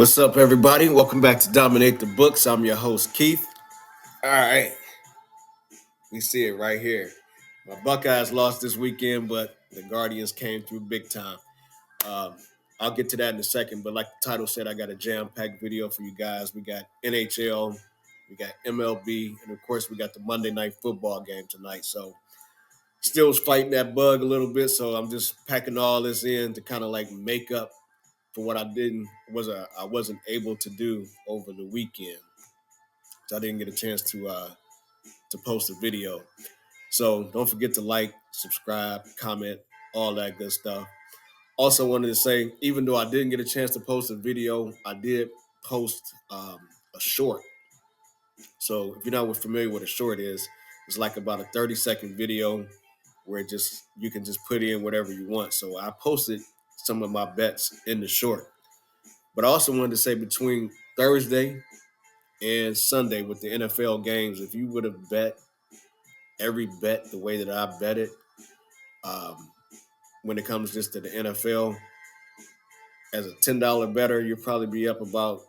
What's up, everybody? Welcome back to Dominate the Books. I'm your host, Keith. All right, we see it right here. My Buckeyes lost this weekend, but the Guardians came through big time. Um, I'll get to that in a second, but like the title said, I got a jam-packed video for you guys. We got NHL, we got MLB, and of course, we got the Monday Night Football game tonight. So still was fighting that bug a little bit, so I'm just packing all this in to kind of like make up for what I wasn't able to do over the weekend. So I didn't get a chance to post a video. So don't forget to like, subscribe, comment, all that good stuff. Also wanted to say, even though I didn't get a chance to post a video, I did post a short. So if you're not familiar with what a short is, it's like about a 30-second video where you can just put in whatever you want. So I posted some of my bets in the short. But I also wanted to say between Thursday and Sunday with the NFL games, if you would have bet every bet the way that I bet it, when it comes just to the NFL, as a $10 better, you'll probably be up about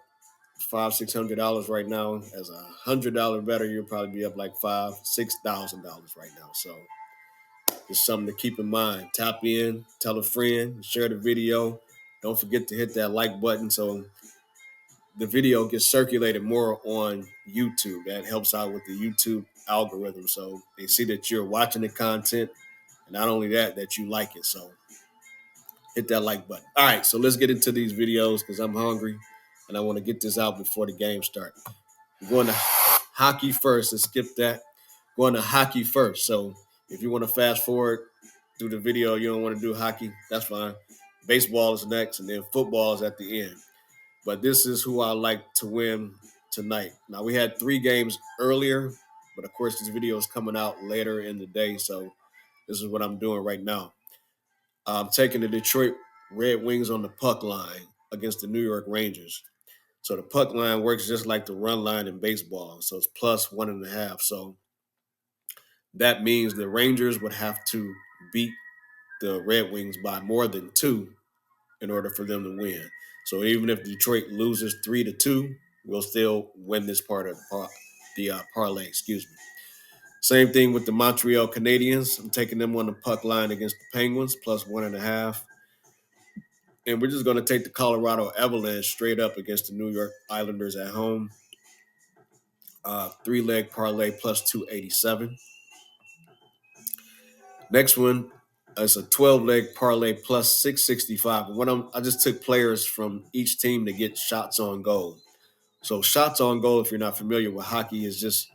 $500-$600 right now. As a $100 better, you'll probably be up like $5,000-$6,000 right now. So just something to keep in mind. Tap in, tell a friend, share the video. Don't forget to hit that like button so the video gets circulated more on YouTube. That helps out with the YouTube algorithm. So they see that you're watching the content, and not only that you like it. So hit that like button. All right, so let's get into these videos because I'm hungry and I want to get this out before the game starts. We're going to hockey first. Let's skip that. Going to hockey first. So if you want to fast forward through the video, you don't want to do hockey, that's fine. Baseball is next, and then football is at the end. But this is who I like to win tonight. Now, we had 3 games earlier, but of course, this video is coming out later in the day, so this is what I'm doing right now. I'm taking the Detroit Red Wings on the puck line against the New York Rangers. So the puck line works just like the run line in baseball, so it's plus 1.5. So that means the Rangers would have to beat the Red Wings by more than 2 in order for them to win. So even if Detroit loses 3-2, we'll still win this part of the parlay. Excuse me. Same thing with the Montreal Canadiens. I'm taking them on the puck line against the Penguins plus 1.5. And we're just going to take the Colorado Avalanche straight up against the New York Islanders at home. 3-leg parlay plus 287. Next one is a 12-leg parlay plus 665. I just took players from each team to get shots on goal. So shots on goal, if you're not familiar with hockey, is just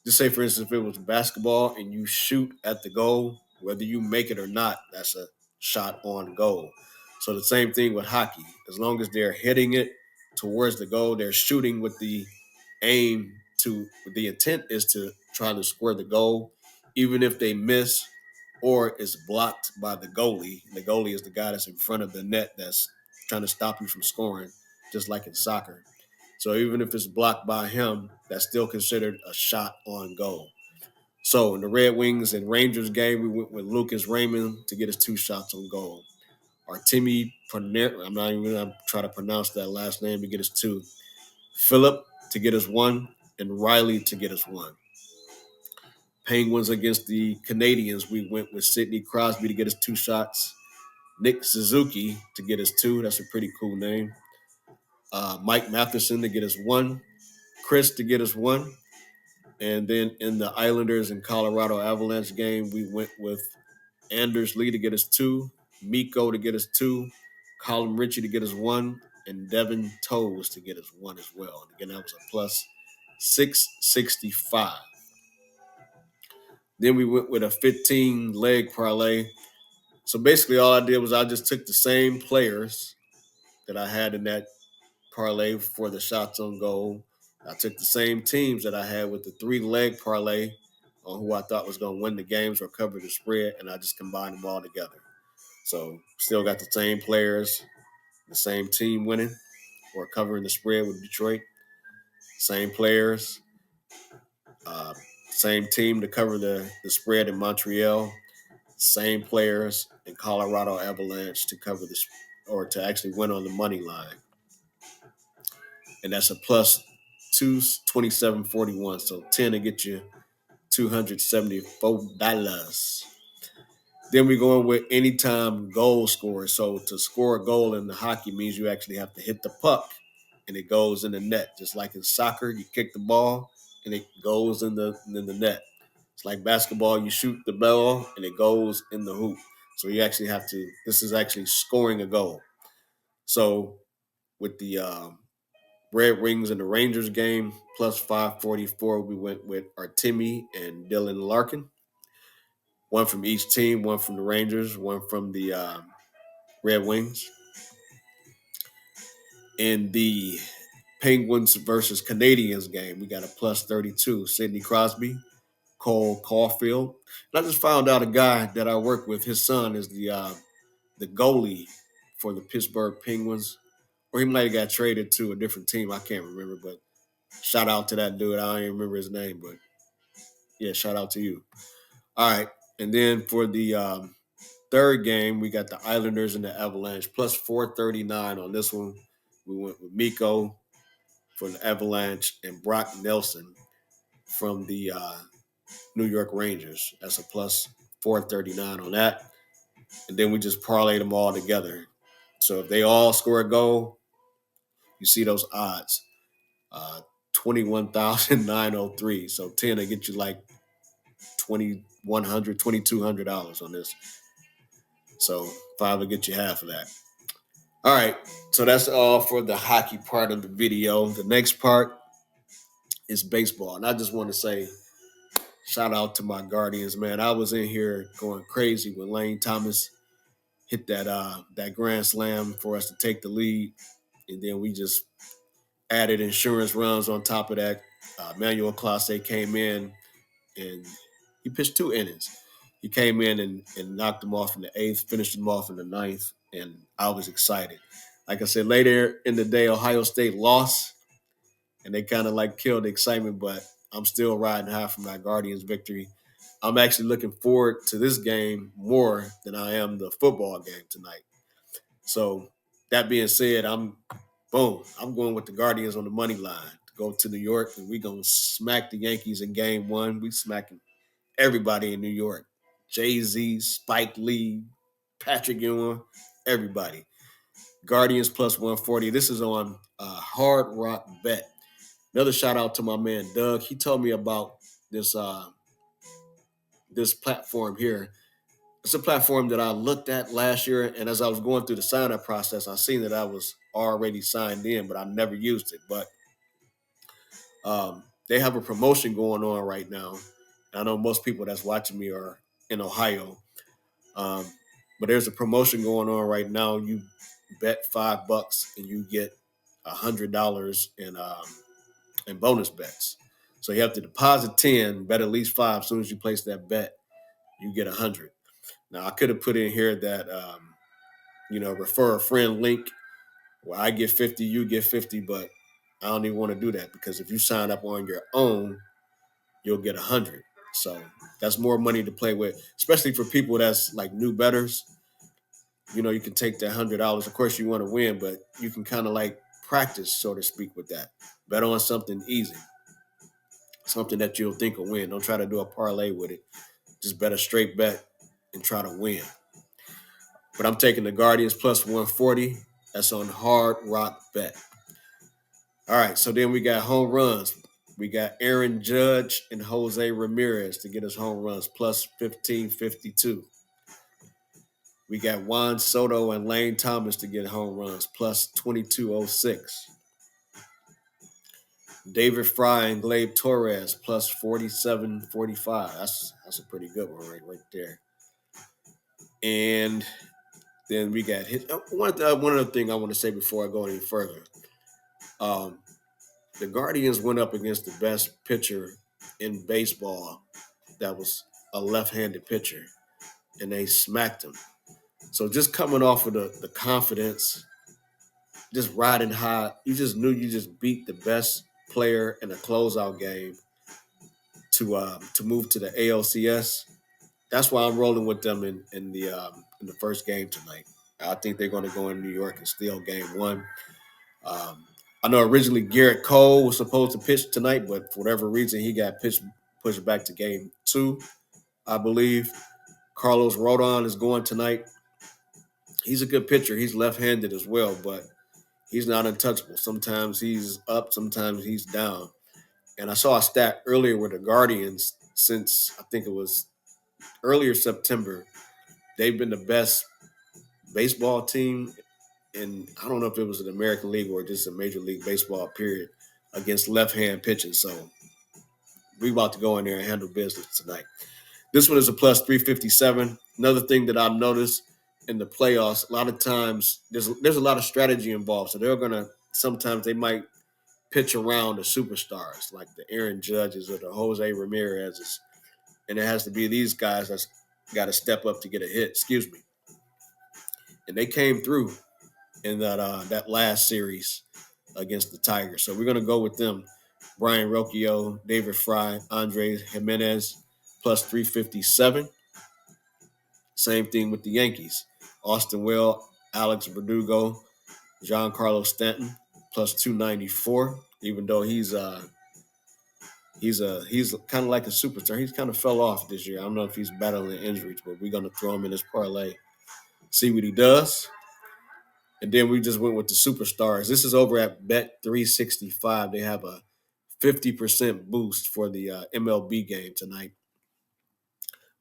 say, for instance, if it was basketball and you shoot at the goal, whether you make it or not, that's a shot on goal. So the same thing with hockey. As long as they're hitting it towards the goal, they're shooting with the intent is to try to score the goal, even if they miss or is blocked by the goalie. The goalie is the guy that's in front of the net that's trying to stop you from scoring, just like in soccer. So even if it's blocked by him, that's still considered a shot on goal. So in the Red Wings and Rangers game, we went with Lucas Raymond to get us 2 shots on goal. Artemi Panarin, I'm not even going to try to pronounce that last name, to get us 2. Phillip to get us 1, and Riley to get us 1. Penguins against the Canadiens, we went with Sidney Crosby to get us 2 shots. Nick Suzuki to get us 2. That's a pretty cool name. Mike Matheson to get us 1. Chris to get us 1. And then in the Islanders and Colorado Avalanche game, we went with Anders Lee to get us 2, Mikko to get us 2, Colin Ritchie to get us 1, and Devin Toews to get us 1 as well. And again, that was a plus 665. Then we went with a 15-leg parlay. So basically all I did was I just took the same players that I had in that parlay for the shots on goal. I took the same teams that I had with the 3-leg parlay on who I thought was going to win the games or cover the spread, and I just combined them all together. So still got the same players, the same team winning or covering the spread with Detroit. Same players, same team to cover the spread in Montreal. Same players in Colorado Avalanche to cover this or to actually win on the money line. and that's a plus 227.41. So 10 to get you $274. Then we're going with anytime goal scorer. So to score a goal in the hockey means you actually have to hit the puck and it goes in the net. Just like in soccer, you kick the ball and it goes in the net. It's like basketball, you shoot the ball and it goes in the hoop. So you actually have to, this is actually scoring a goal. So with the Red Wings and the Rangers game, plus 544, we went with Artemi and Dylan Larkin. One from each team, one from the Rangers, one from the Red Wings. In the Penguins versus Canadiens game, we got a plus 32. Sidney Crosby, Cole Caulfield. And I just found out a guy that I work with, his son is the goalie for the Pittsburgh Penguins. Or he might have got traded to a different team. I can't remember, but shout out to that dude. I don't even remember his name, but yeah, shout out to you. All right. And then for the third game, we got the Islanders and the Avalanche, plus 439 on this one. We went with Miko for the Avalanche and Brock Nelson from the New York Rangers. That's a plus 439 on that. And then we just parlayed them all together. So if they all score a goal, you see those odds. 21,903. So 10 to get you like $2,100, $2,200 on this. So 5 will get you half of that. All right. So that's all for the hockey part of the video. The next part is baseball. And I just want to say shout out to my Guardians, man. I was in here going crazy when Lane Thomas hit that grand slam for us to take the lead. And then we just added insurance runs on top of that. Manuel Clase came in and he pitched 2 innings. He came in and knocked him off in the 8th, finished him off in the 9th, and I was excited. Like I said, later in the day, Ohio State lost, and they kind of like killed the excitement, but I'm still riding high from my Guardians victory. I'm actually looking forward to this game more than I am the football game tonight. So that being said, I'm going with the Guardians on the money line to go to New York, and we're going to smack the Yankees in game 1. We smacking everybody in New York. Jay-Z, Spike Lee, Patrick Ewing, everybody. Guardians plus 140. This is on Hard Rock Bet. Another shout out to my man Doug. He told me about this platform here. It's a platform that I looked at last year, and as I was going through the sign-up process, I seen that I was already signed in, but I never used it. But they have a promotion going on right now. I know most people that's watching me are in Ohio, but there's a promotion going on right now. You bet $5 and you get $100 in bonus bets. So you have to deposit 10, bet at least 5. As soon as you place that bet, you get 100. Now I could have put in here that refer a friend link where I get 50, you get 50, but I don't even want to do that because if you sign up on your own, you'll get 100. So that's more money to play with, especially for people that's like new bettors. You can take that $100. Of course, you want to win, but you can kind of like practice, so to speak, with that. Bet on something easy, something that you'll think will win. Don't try to do a parlay with it. Just bet a straight bet and try to win. But I'm taking the Guardians plus 140. That's on Hard Rock Bet. All right, so then we got home runs. We got Aaron Judge and Jose Ramirez to get us home runs, plus 1552. We got Juan Soto and Lane Thomas to get home runs, plus 2206. David Fry and Gleybe Torres, plus 4745. That's a pretty good one right there. And then we got hit. One other thing I want to say before I go any further. The Guardians went up against the best pitcher in baseball that was a left-handed pitcher, and they smacked him. So just coming off of the confidence, just riding high, you just knew you just beat the best player in a closeout game to move to the ALCS. That's why I'm rolling with them in the first game tonight. I think they're going to go in New York and steal game 1. I know originally Garrett Cole was supposed to pitch tonight, but for whatever reason, he got pushed back to game 2, I believe. Carlos Rodon is going tonight. He's a good pitcher. He's left-handed as well, but he's not untouchable. Sometimes he's up, sometimes he's down. And I saw a stat earlier with the Guardians since I think it was earlier September. They've been the best baseball team, and I don't know if it was an American League or just a Major League Baseball period against left-hand pitching. So we about to go in there and handle business tonight. This one is a plus 357. Another thing that I've noticed in the playoffs, a lot of times there's a lot of strategy involved. So they're gonna sometimes they might pitch around the superstars like the Aaron Judges or the Jose Ramirez's, and it has to be these guys that's got to step up to get a hit. Excuse me. And they came through in that last series against the Tigers. So we're gonna go with them. Brian Rocchio, David Fry, Andres Jimenez, plus 357. Same thing with the Yankees. Austin Will, Alex Verdugo, Giancarlo Stanton, plus 294. Even though he's kind of like a superstar. He's kind of fell off this year. I don't know if he's battling injuries, but we're gonna throw him in this parlay, see what he does. And then we just went with the superstars. This is over at Bet365. They have a 50% boost for the MLB game tonight.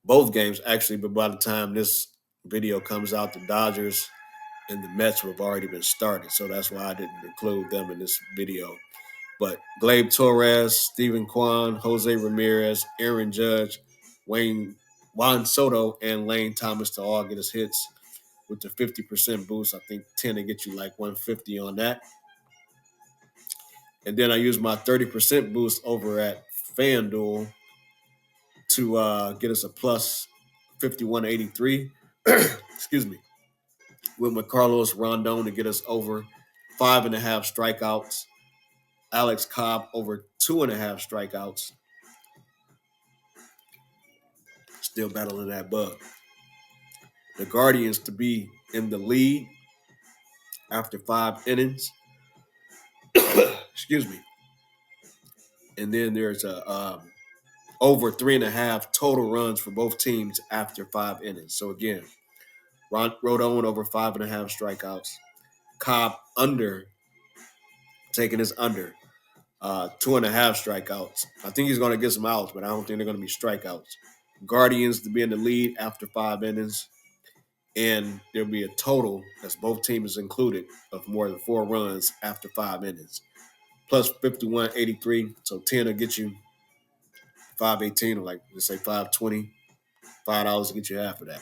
Both games, actually, but by the time this video comes out, the Dodgers and the Mets have already been started. So that's why I didn't include them in this video. But Gleyber Torres, Steven Kwan, Jose Ramirez, Aaron Judge, Juan Soto, and Lane Thomas to all get us hits with the 50% boost. I think 10 to get you like 150 on that. And then I use my 30% boost over at FanDuel to get us a plus 5183. Excuse me. With Carlos Rondon to get us over 5.5 strikeouts. Alex Cobb over 2.5 strikeouts. Still battling that bug. The Guardians to be in the lead after 5 innings. Excuse me. And then there's a over 3.5 total runs for both teams after 5 innings. So again, Rodon over 5.5 strikeouts. Cobb under, taking his under 2.5 strikeouts. I think he's going to get some outs, but I don't think they're going to be strikeouts. Guardians to be in the lead after 5 innings. And there'll be a total, that's both teams included, of more than 4 runs after 5 innings. Plus 5183, so 10 will get you 518, or like let's say 520, $5 to get you half of that.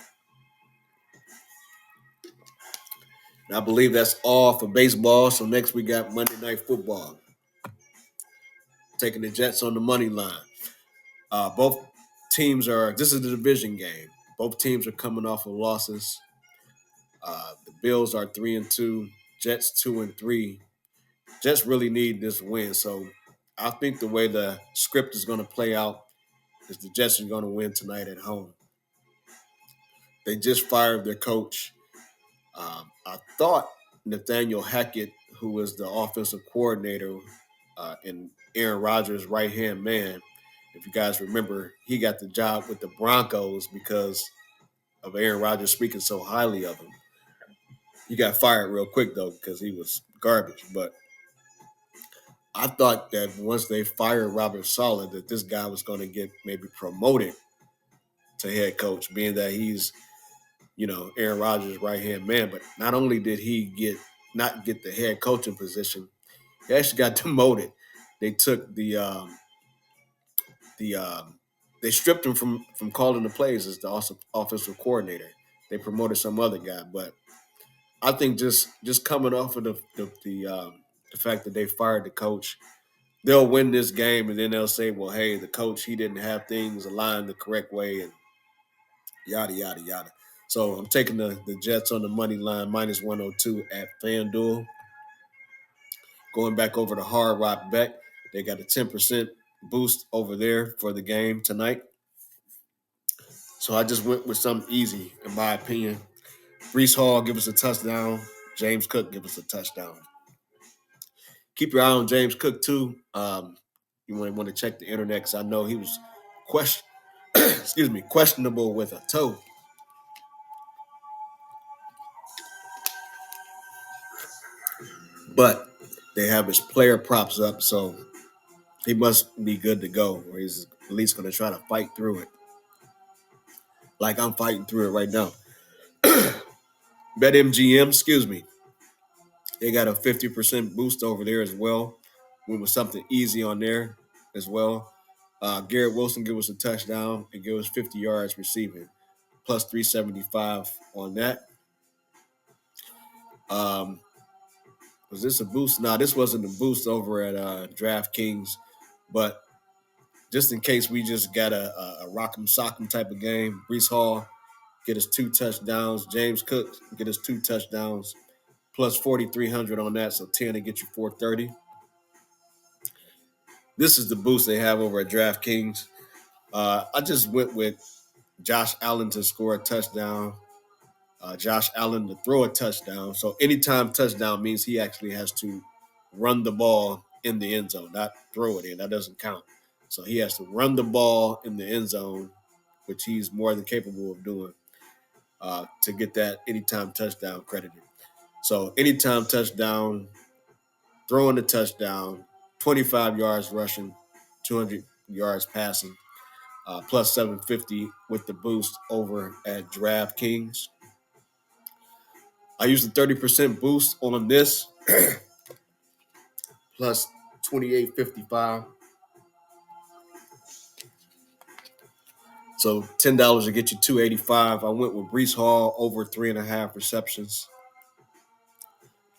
And I believe that's all for baseball. So next we got Monday Night Football. Taking the Jets on the money line. Both teams this is the division game. Both teams are coming off of losses. The Bills are 3-2, Jets 2-3. Jets really need this win. So I think the way the script is going to play out is the Jets are going to win tonight at home. They just fired their coach. I thought Nathaniel Hackett, who was the offensive coordinator and Aaron Rodgers' right-hand man, if you guys remember, he got the job with the Broncos because of Aaron Rodgers speaking so highly of him. He got fired real quick, though, because he was garbage. But I thought that once they fired Robert Saleh, that this guy was going to get maybe promoted to head coach, being that he's, Aaron Rodgers' right-hand man. But not only did he not get the head coaching position, he actually got demoted. They took they stripped him from calling the plays as the offensive coordinator. They promoted some other guy, but I think just coming off of the fact that they fired the coach, they'll win this game, and then they'll say, well, hey, the coach, he didn't have things aligned the correct way, and yada, yada, yada. So I'm taking the Jets on the money line, minus 102 at FanDuel. Going back over to Hard Rock Bet, they got a 10% boost over there for the game tonight. So I just went with something easy, in my opinion. Breece Hall give us a touchdown. James Cook give us a touchdown. Keep your eye on James Cook too. You might want to check the internet because I know he was questionable with a toe. But they have his player props up, so he must be good to go, or he's at least going to try to fight through it. Like I'm fighting through it right now. BetMGM, excuse me. They got a 50% boost over there as well. Went with something easy on there as well. Garrett Wilson give us a touchdown and give us 50 yards receiving, plus 375 on that. Um, was this a boost? No, this wasn't a boost over at DraftKings, but just in case we just got a rock'em sock'em type of game, Brees Hall get us 2 touchdowns. James Cook get us 2 touchdowns, plus 4,300 on that, so 10 to get you 430. This is the boost they have over at DraftKings. I just went with Josh Allen to score a touchdown, Josh Allen to throw a touchdown. So anytime touchdown means he actually has to run the ball in the end zone, not throw it in. That doesn't count. So he has to run the ball in the end zone, which he's more than capable of doing, to get that anytime touchdown credited. So anytime touchdown, throwing the touchdown, 25 yards rushing, 200 yards passing, plus 750 with the boost over at DraftKings. I used a 30% boost on this, plus 28.55. So $10 to get you 285. I went with Brees Hall over 3.5 receptions.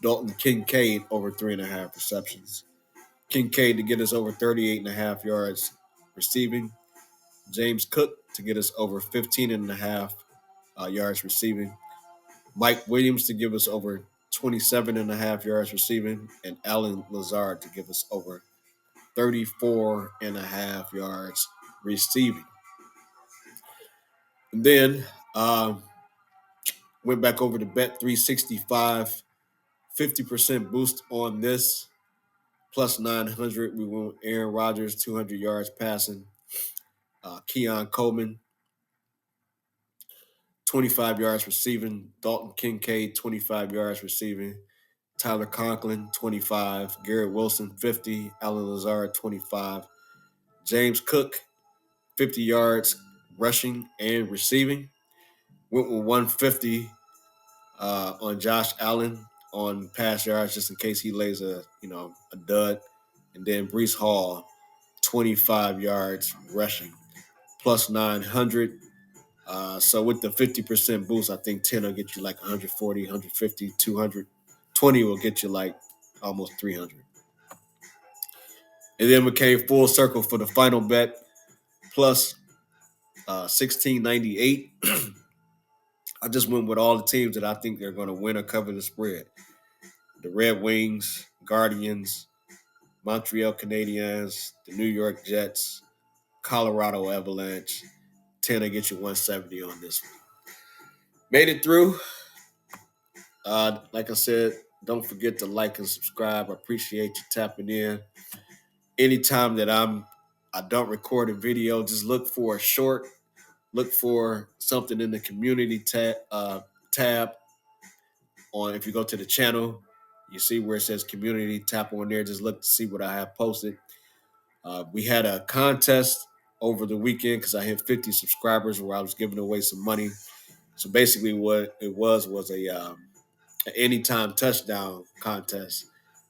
Dalton Kincaid over 3.5 receptions. Kincaid to get us over 38.5 yards receiving. James Cook to get us over 15.5 yards receiving. Mike Williams to give us over 27.5 yards receiving. And Alan Lazard to give us over 34.5 yards receiving. And then went back over to Bet365, 50% boost on this, plus 900. We went Aaron Rodgers, 200 yards passing. Keon Coleman, 25 yards receiving. Dalton Kincaid, 25 yards receiving. Tyler Conklin, 25. Garrett Wilson, 50. Alan Lazard, 25. James Cook, 50 yards rushing and receiving. Went with 150 on Josh Allen on pass yards, just in case he lays a dud. And then Brees Hall, 25 yards rushing, plus 900. So with the 50% boost, I think 10 will get you like 140, 150, 200. 20 will get you like almost 300. And then we came full circle for the final bet, plus 1698. I just went with all the teams that I think they're going to win or cover the spread. The Red Wings, Guardians, Montreal Canadiens, the New York Jets, Colorado Avalanche. 10 to get you 170 on this one. Made it through. Like I said, don't forget to like and subscribe. I appreciate you tapping in. Anytime that I don't record a video, just look for a short. Look for something in the community tab on. If you go to the channel, you see where it says community. Tap on there. Just look to see what I have posted. We had a contest over the weekend because I hit 50 subscribers where I was giving away some money. So basically, what it was a an anytime touchdown contest.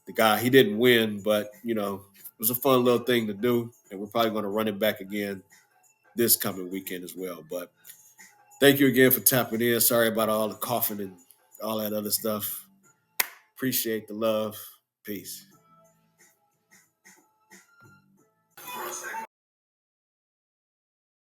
The guy, he didn't win, but it was a fun little thing to do, and we're probably going to run it back again this coming weekend as well. But thank you again for tapping in. Sorry about all the coughing and all that other stuff. Appreciate the love. Peace.